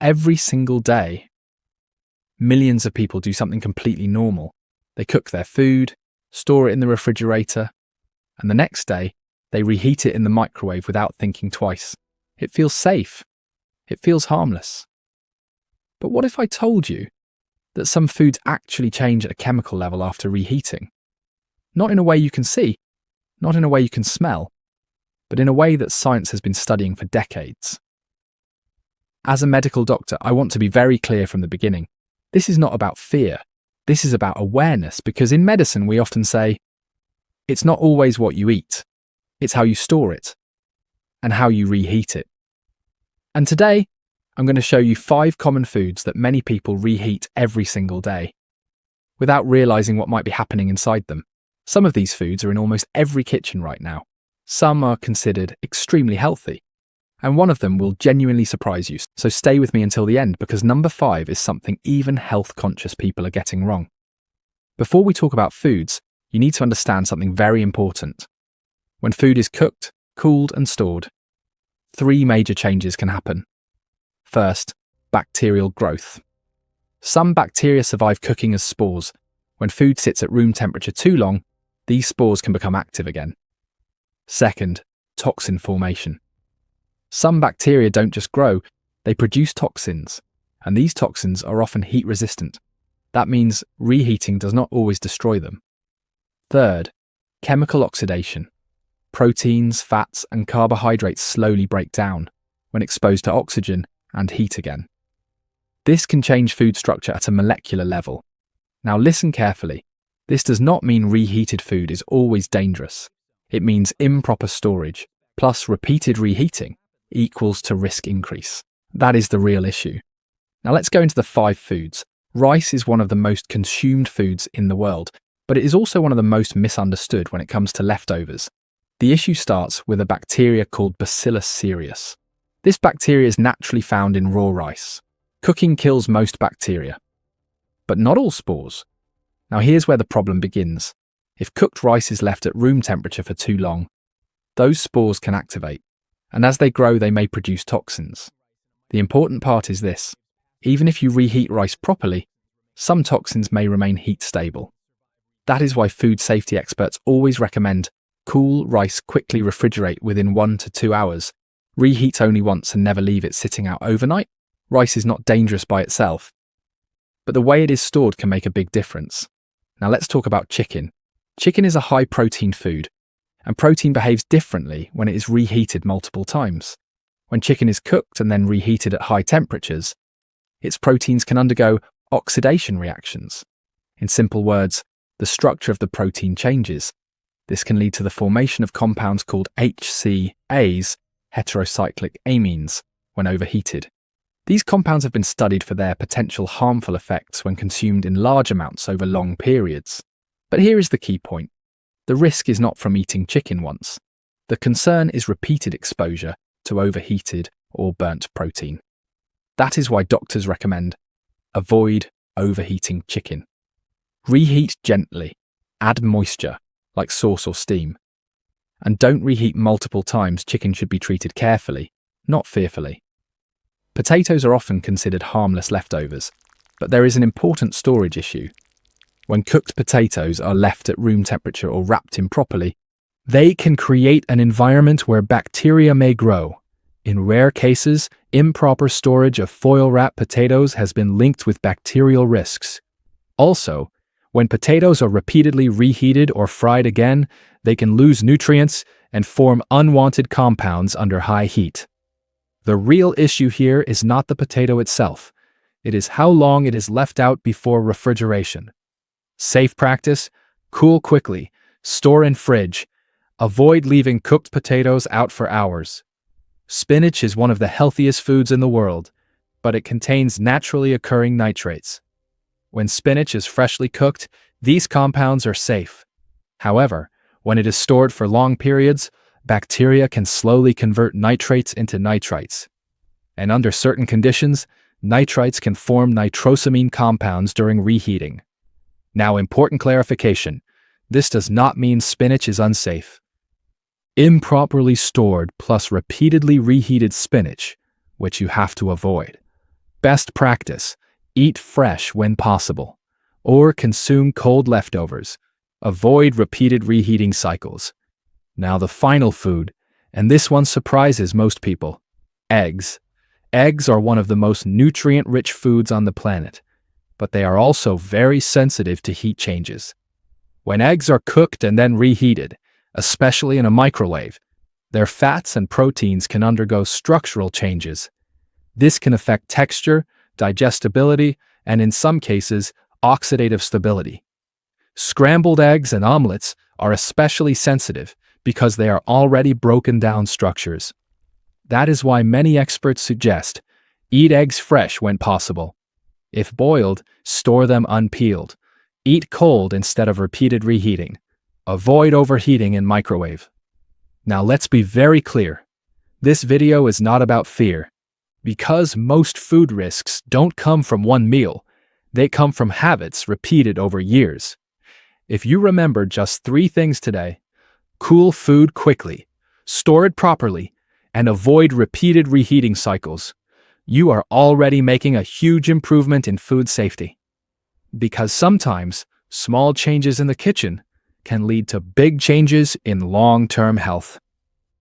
every single day, millions of people do something completely normal. They cook their food, store it in the refrigerator, and the next day, they reheat it in the microwave without thinking twice. It feels safe. It feels harmless. But what if I told you that some foods actually change at a chemical level after reheating? Not in a way you can see, not in a way you can smell, but in a way that science has been studying for decades. As a medical doctor, I want to be very clear from the beginning. This is not about fear. This is about awareness, because in medicine we often say, it's not always what you eat, it's how you store it and how you reheat it. And today, I'm going to show you 5 common foods that many people reheat every single day, without realizing what might be happening inside them. Some of these foods are in almost every kitchen right now. Some are considered extremely healthy, and one of them will genuinely surprise you. So stay with me until the end, because number 5 is something even health-conscious people are getting wrong. Before we talk about foods, you need to understand something very important. When food is cooked, cooled, and stored, 3 major changes can happen. First, bacterial growth. Some bacteria survive cooking as spores. When food sits at room temperature too long, these spores can become active again. Second, toxin formation. Some bacteria don't just grow, they produce toxins, and these toxins are often heat resistant. That means reheating does not always destroy them. Third, chemical oxidation. Proteins, fats, and carbohydrates slowly break down when exposed to oxygen and heat again. This can change food structure at a molecular level. Now listen carefully. This does not mean reheated food is always dangerous. It means improper storage plus repeated reheating equals to risk increase. That is the real issue. Now let's go into the 5 foods. Rice is one of the most consumed foods in the world, but it is also one of the most misunderstood when it comes to leftovers. The issue starts with a bacteria called Bacillus cereus. This bacteria is naturally found in raw rice. Cooking kills most bacteria, but not all spores. Now here's where the problem begins. If cooked rice is left at room temperature for too long, those spores can activate, and as they grow they may produce toxins. The important part is this: even if you reheat rice properly, some toxins may remain heat stable. That is why food safety experts always recommend cool rice, quickly refrigerate within 1 to 2 hours. Reheat only once and never leave it sitting out overnight. Rice is not dangerous by itself, but the way it is stored can make a big difference. Now let's talk about chicken. Chicken is a high protein food, and protein behaves differently when it is reheated multiple times. When chicken is cooked and then reheated at high temperatures, its proteins can undergo oxidation reactions. In simple words, the structure of the protein changes. This can lead to the formation of compounds called HCAs, heterocyclic amines, when overheated. These compounds have been studied for their potential harmful effects when consumed in large amounts over long periods. But here is the key point. The risk is not from eating chicken once. The concern is repeated exposure to overheated or burnt protein. That is why doctors recommend avoid overheating chicken. Reheat gently. Add moisture, like sauce or steam. And don't reheat multiple times. Chicken should be treated carefully, not fearfully. Potatoes are often considered harmless leftovers, but there is an important storage issue. When cooked potatoes are left at room temperature or wrapped improperly, they can create an environment where bacteria may grow. In rare cases, improper storage of foil-wrapped potatoes has been linked with bacterial risks. Also, when potatoes are repeatedly reheated or fried again, they can lose nutrients and form unwanted compounds under high heat. The real issue here is not the potato itself. It is how long it is left out before refrigeration. Safe practice: cool quickly, store in fridge. Avoid leaving cooked potatoes out for hours. Spinach is one of the healthiest foods in the world, but it contains naturally occurring nitrates. When spinach is freshly cooked, these compounds are safe. However, when it is stored for long periods, bacteria can slowly convert nitrates into nitrites. And under certain conditions, nitrites can form nitrosamine compounds during reheating. Now, important clarification: this does not mean spinach is unsafe. Improperly stored plus repeatedly reheated spinach, which you have to avoid. Best practice: eat fresh when possible, or consume cold leftovers. Avoid repeated reheating cycles. Now the final food, and this one surprises most people: eggs. Eggs are one of the most nutrient-rich foods on the planet, but they are also very sensitive to heat changes. When eggs are cooked and then reheated, especially in a microwave, their fats and proteins can undergo structural changes. This can affect texture, digestibility, and in some cases, oxidative stability. Scrambled eggs and omelets are especially sensitive because they are already broken down structures. That is why many experts suggest eat eggs fresh when possible. If boiled, store them unpeeled. Eat cold instead of repeated reheating. Avoid overheating in microwave. Now let's be very clear. This video is not about fear. Because most food risks don't come from one meal, they come from habits repeated over years. If you remember just 3 things today: cool food quickly, store it properly, and avoid repeated reheating cycles, you are already making a huge improvement in food safety. Because sometimes small changes in the kitchen can lead to big changes in long-term health.